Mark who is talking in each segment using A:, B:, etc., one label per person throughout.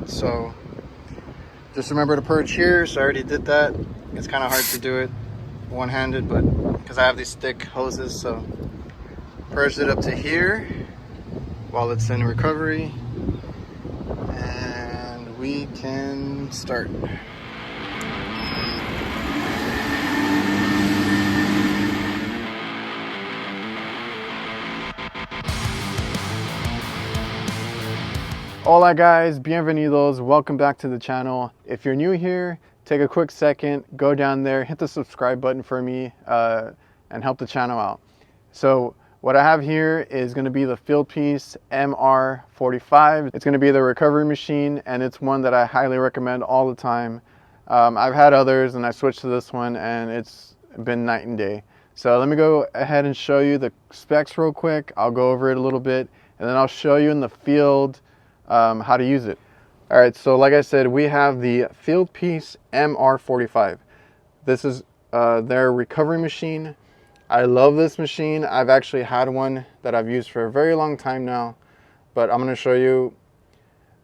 A: So just remember to purge here. So I already did that. It's kind of hard to do it one-handed, but because I have these thick hoses, so purged it up to here while it's in recovery, and we can start. Hola guys, bienvenidos, welcome back to the channel. If you're new here, take a quick second, go down there, hit the subscribe button for me and help the channel out. So what I have here is going to be the Fieldpiece MR45. It's going to be the recovery machine, and it's one that I highly recommend all the time. I've had others and I switched to this one and it's been night and day. So let me go ahead and show you the specs real quick. I'll go over it a little bit and then I'll show you in the field how to use it. All right, so like I said, we have the Fieldpiece MR45. This is their recovery machine. I love this machine. I've actually had one that I've used for a very long time now, but I'm going to show you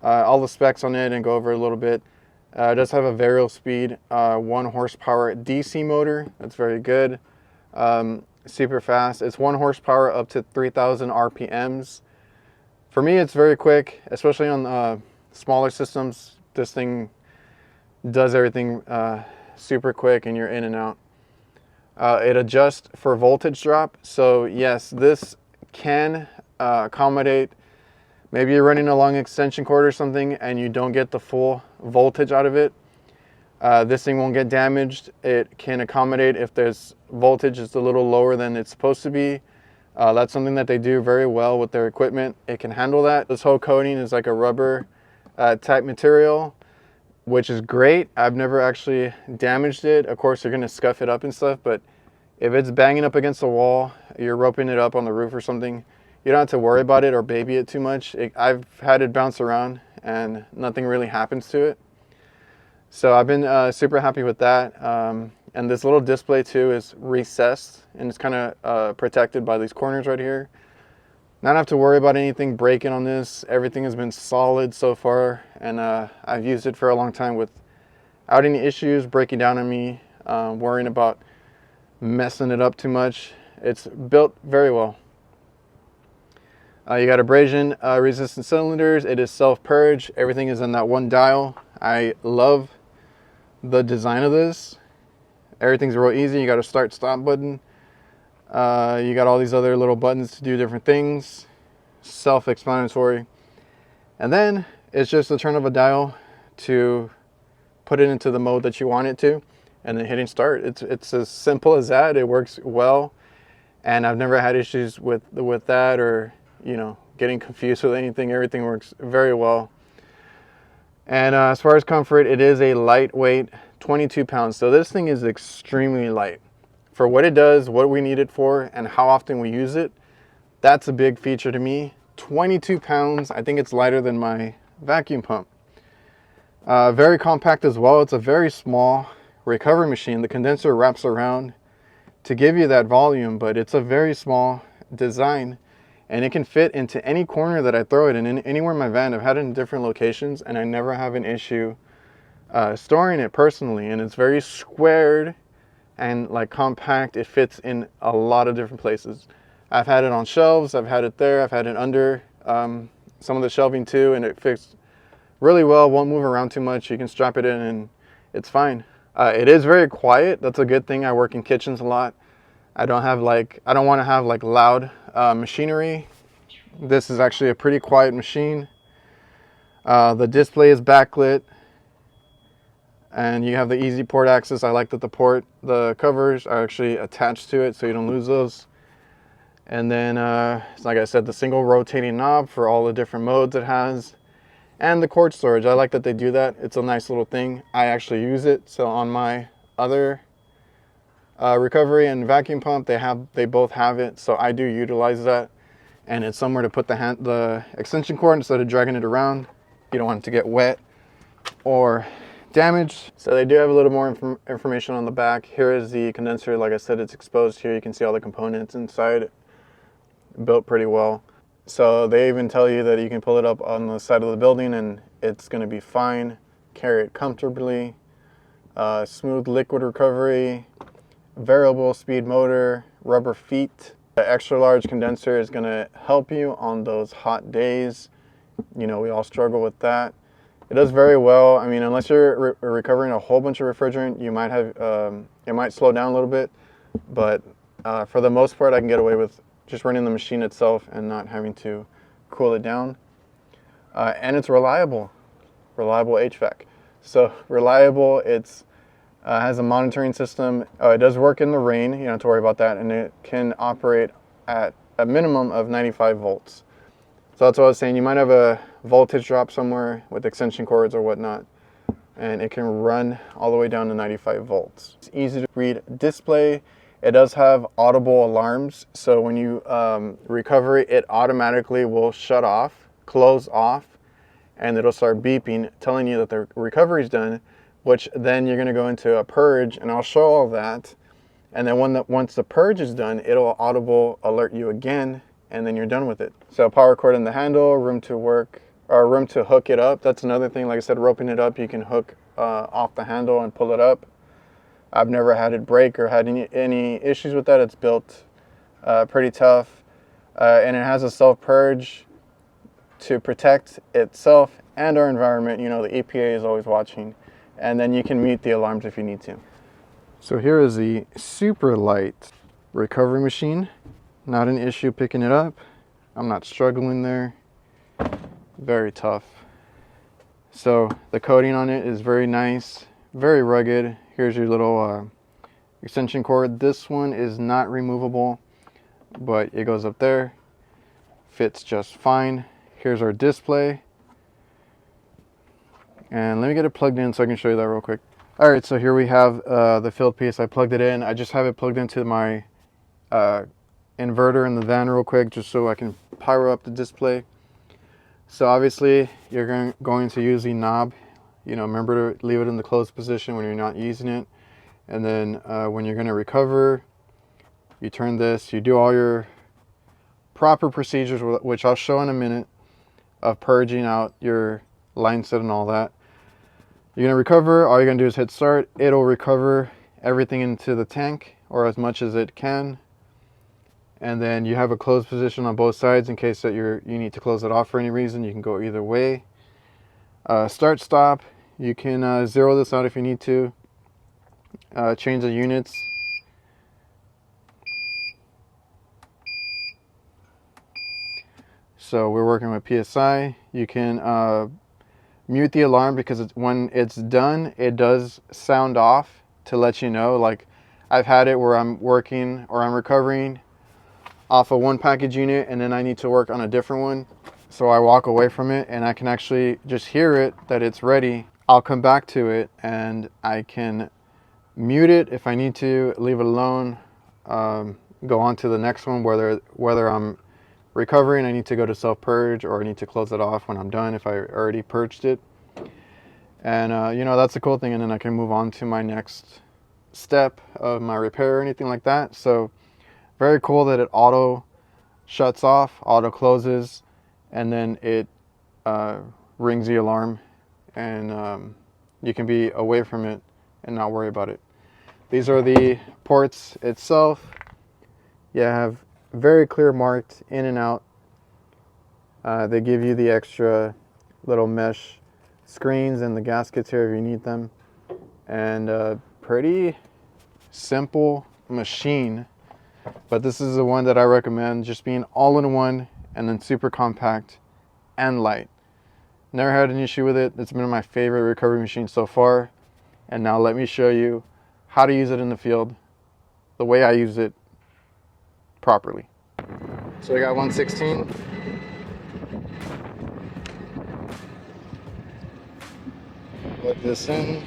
A: all the specs on it and go over it a little bit. It does have a variable speed 1 horsepower DC motor. That's very good. Super fast. It's 1 horsepower up to 3,000 RPMs. For me, it's very quick, especially on smaller systems. This thing does everything super quick and you're in and out. It adjusts for voltage drop. So yes, this can accommodate, maybe you're running a long extension cord or something and you don't get the full voltage out of it. This thing won't get damaged. It can accommodate if there's voltage is a little lower than it's supposed to be. That's something that they do very well with their equipment. It can handle that. This whole coating is like a rubber type material, which is great. I've never actually damaged it. Of course, you're going to scuff it up and stuff, but if it's banging up against the wall, you're roping it up on the roof or something, you don't have to worry about it or baby it too much. I've had it bounce around and nothing really happens to it. So I've been super happy with that. And this little display too is recessed and it's kind of protected by these corners right here. Not have to worry about anything breaking on this. Everything has been solid so far, and I've used it for a long time without any issues breaking down on me, worrying about messing it up too much. It's built very well. You got abrasion resistant cylinders. It is self-purge. Everything is in that one dial. I love the design of this. Everything's real easy. You got a start stop button. You got all these other little buttons to do different things. Self-explanatory. And then it's just a turn of a dial to put it into the mode that you want it to, and then hitting start. It's as simple as that. It works well, and I've never had issues with that, or getting confused with anything. Everything works very well. And as far as comfort, it is a lightweight 22 pounds. So this thing is extremely light for what it does, what we need it for, and how often we use it. That's a big feature to me. 22 pounds. I think it's lighter than my vacuum pump. Very compact as well. It's a very small recovery machine. The condenser wraps around to give you that volume, but it's a very small design, and it can fit into any corner that I throw it in, anywhere in my van. I've had it in different locations and I never have an issue storing it personally. And it's very squared and like compact. It fits in a lot of different places. I've had it on shelves, I've had it there, I've had it under some of the shelving too, and it fits really well. Won't move around too much. You can strap it in and it's fine. It is very quiet. That's a good thing. I work in kitchens a lot. I don't want to have like loud machinery. This is actually a pretty quiet machine. The display is backlit, and you have the easy port access. I like that the covers are actually attached to it so you don't lose those. And then like I said, the single rotating knob for all the different modes it has, and the cord storage. I like that they do that. It's a nice little thing. I actually use it. So on my other recovery and vacuum pump, they both have it, so I do utilize that. And it's somewhere to put the extension cord instead of dragging it around. You don't want it to get wet or damaged. So they do have a little more information on the back. Here is the condenser. Like I said, it's exposed here. You can see all the components inside. Built pretty well. So they even tell you that you can pull it up on the side of the building and it's going to be fine. Carry it comfortably. Smooth liquid recovery, variable speed motor, rubber feet. The extra large condenser is going to help you on those hot days. You know, we all struggle with that. It does very well. I mean, unless you're recovering a whole bunch of refrigerant, you might have it might slow down a little bit, but for the most part, I can get away with just running the machine itself and not having to cool it down. And it's reliable HVAC. So reliable. It's has a monitoring system. It does work in the rain. You don't have to worry about that, and it can operate at a minimum of 95 volts. So that's what I was saying. You might have a voltage drop somewhere with extension cords or whatnot, and it can run all the way down to 95 volts. It's easy to read display. It does have audible alarms, so when you recover it automatically will shut off, close off, and it'll start beeping, telling you that the recovery is done, which then you're going to go into a purge, and I'll show all that. And then once the purge is done, it'll audible alert you again, and then you're done with it. So power cord in the handle, room to work, or room to hook it up. That's another thing. Like I said, roping it up, you can hook off the handle and pull it up. I've never had it break or had any issues with that. It's built pretty tough, and it has a self-purge to protect itself and our environment. You know, the EPA is always watching, and then you can mute the alarms if you need to. So here is the super light recovery machine. Not an issue picking it up. I'm not struggling there. Very tough. So the coating on it is very nice, very rugged. Here's your little extension cord. This one is not removable, but it goes up there. Fits just fine. Here's our display. And let me get it plugged in so I can show you that real quick. All right, so here we have the Fieldpiece. I plugged it in. I just have it plugged into my inverter in the van real quick, just so I can power up the display. So obviously you're going to use the knob. You know, remember to leave it in the closed position when you're not using it. And then when you're going to recover, you turn this. You do all your proper procedures, which I'll show in a minute, of purging out your line set and all that. You're going to recover. All you're going to do is hit start. It'll recover everything into the tank, or as much as it can. And then you have a closed position on both sides in case that you need to close it off for any reason. You can go either way. Start, stop. You can zero this out if you need to. Change the units. So we're working with PSI. You can mute the alarm because when it's done, it does sound off to let you know. Like I've had it where I'm working or I'm recovering off of one package unit and then I need to work on a different one. So I walk away from it and I can actually just hear it that it's ready. I'll come back to it and I can mute it if I need to, leave it alone, go on to the next one, whether I'm recovering, I need to go to self-purge, or I need to close it off when I'm done if I already purged it. And you know, that's the cool thing, and then I can move on to my next step of my repair or anything like that. So very cool that it auto shuts off, auto closes, and then it rings the alarm, and you can be away from it and not worry about it. These are the ports itself. You have very clear marked in and out. They give you the extra little mesh screens and the gaskets here if you need them. And pretty simple machine, but this is the one that I recommend, just being all in one and then super compact and light. Never had an issue with it. It's been my favorite recovery machine so far. And now let me show you how to use it in the field, the way I use it properly. So I got 116. Plug this in.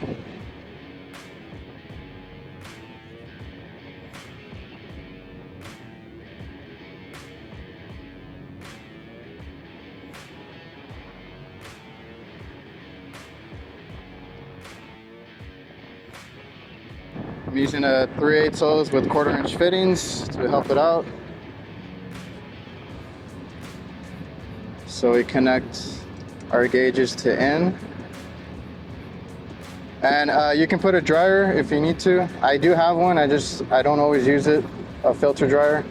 A: I'm using a 3/8 hose with 1/4 inch fittings to help it out. So we connect our gauges to in. And you can put a dryer if you need to. I do have one, I don't always use it, a filter dryer.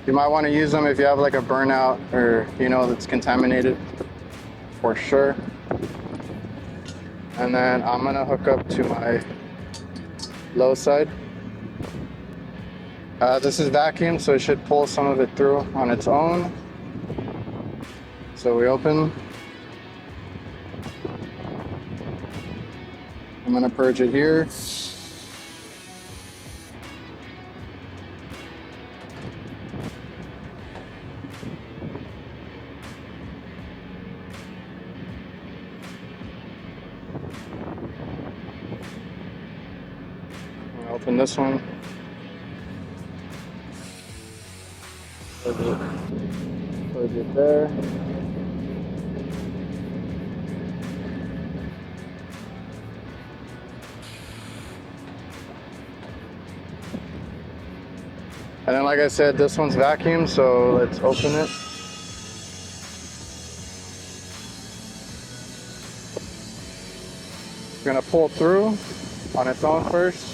A: You might want to use them if you have like a burnout or that's contaminated, for sure. And then I'm gonna hook up to my low side. This is vacuum, so it should pull some of it through on its own. So we open. I'm gonna purge it here. Open this one. Put it there. And then, like I said, this one's vacuum, so let's open it. It's gonna pull through on its own first.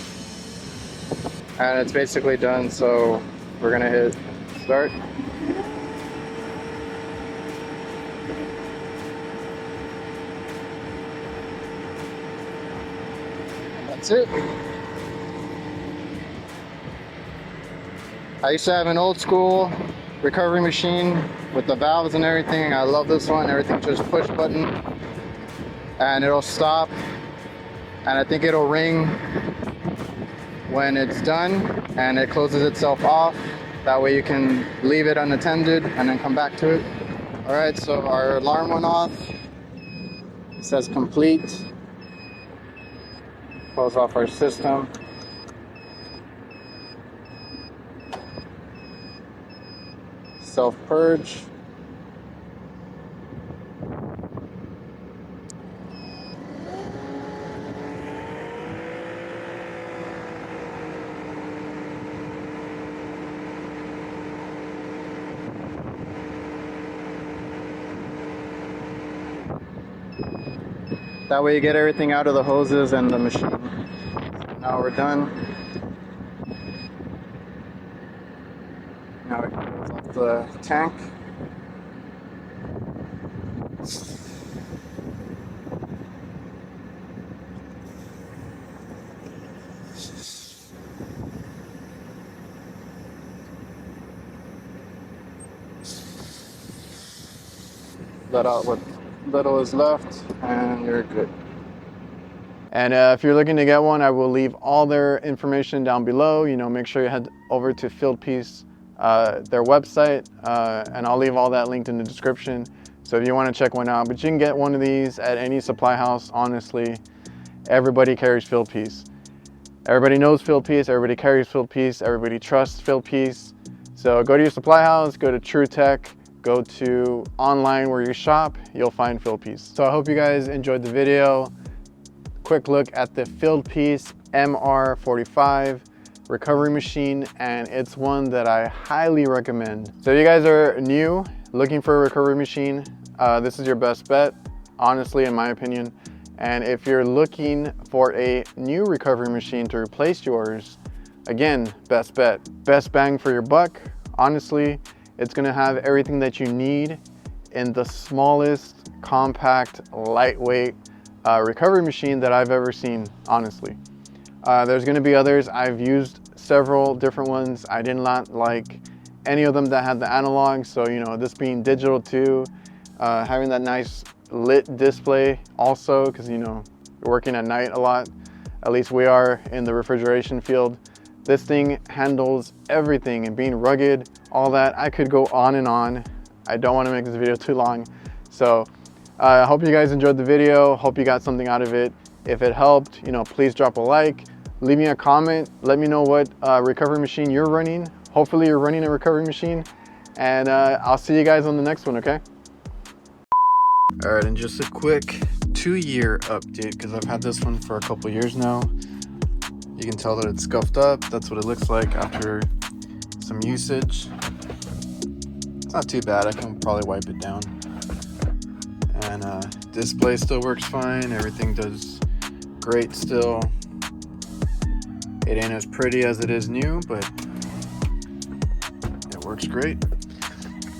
A: And it's basically done, so we're gonna hit start. That's it. I used to have an old school recovery machine with the valves and everything. I love this one. Everything just push button and it'll stop, and I think it'll ring when it's done and it closes itself off. That way you can leave it unattended and then come back to it. All right, so our alarm went off. It says complete. Close off our system. Self-purge. That way you get everything out of the hoses and the machine. So now we're done. Now we can close off the tank. Let out what little is left and you're good. And if you're looking to get one, I will leave all their information down below. Make sure you head over to Fieldpiece, their website, and I'll leave all that linked in the description. So if you want to check one out, but you can get one of these at any supply house. Honestly, everybody carries Fieldpiece. Everybody knows Fieldpiece, everybody carries Fieldpiece, everybody trusts Fieldpiece. So go to your supply house, go to True Tech, go to online where you shop, you'll find Fieldpiece. So I hope you guys enjoyed the video. Quick look at the Fieldpiece MR45 recovery machine, and it's one that I highly recommend. So if you guys are new, looking for a recovery machine, this is your best bet, honestly, in my opinion. And if you're looking for a new recovery machine to replace yours, again, best bet. Best bang for your buck, honestly. It's gonna have everything that you need in the smallest, compact, lightweight recovery machine that I've ever seen, honestly. There's gonna be others. I've used several different ones. I did not like any of them that had the analog, so this being digital too, having that nice lit display also, because you're working at night a lot, at least we are in the refrigeration field. This thing handles everything, and being rugged, all that. I could go on and on. I don't want to make this video too long. So I hope you guys enjoyed the video. Hope you got something out of it. If it helped, please drop a like, leave me a comment, let me know what recovery machine you're running. Hopefully you're running a recovery machine, and I'll see you guys on the next one, okay? All right, and just a quick 2-year update, because I've had this one for a couple years now. You can tell that it's scuffed up. That's what it looks like after some usage. It's not too bad. I can probably wipe it down. And display still works fine. Everything does great still. It ain't as pretty as it is new, but it works great.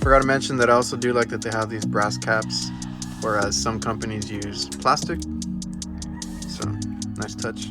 A: Forgot to mention that I also do like that they have these brass caps, whereas some companies use plastic. So, nice touch.